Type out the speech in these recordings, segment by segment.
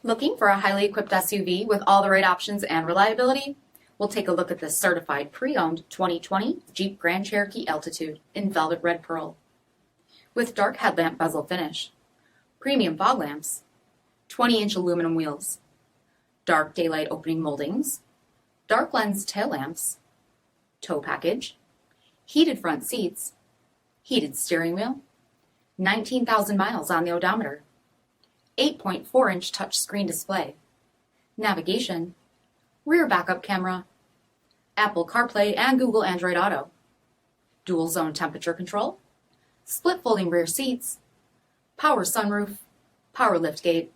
Looking for a highly equipped SUV with all the right options and reliability? We'll take a look at this certified pre-owned 2020 Jeep Grand Cherokee Altitude in velvet red pearl. With dark headlamp bezel finish, premium fog lamps, 20-inch aluminum wheels, dark daylight opening moldings, dark lens tail lamps, tow package, heated front seats, heated steering wheel, 19,000 miles on the odometer, 8.4-inch touchscreen display, navigation, rear backup camera, Apple CarPlay and Google Android Auto, dual zone temperature control, split folding rear seats, power sunroof, power liftgate,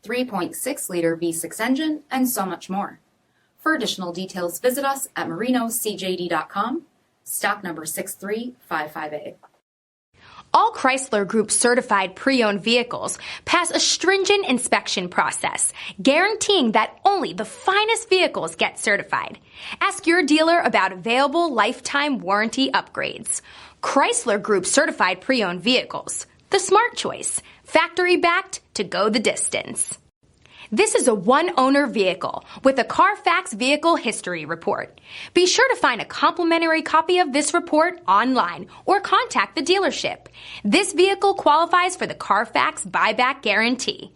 3.6-liter V6 engine, and so much more. For additional details, visit us at marinocjd.com, stock number 6355A. All Chrysler Group certified pre-owned vehicles pass a stringent inspection process, guaranteeing that only the finest vehicles get certified. Ask your dealer about available lifetime warranty upgrades. Chrysler Group certified pre-owned vehicles, the smart choice, factory backed to go the distance. This is a one-owner vehicle with a CARFAX vehicle history report. Be sure to find a complimentary copy of this report online or contact the dealership. This vehicle qualifies for the CARFAX buyback guarantee.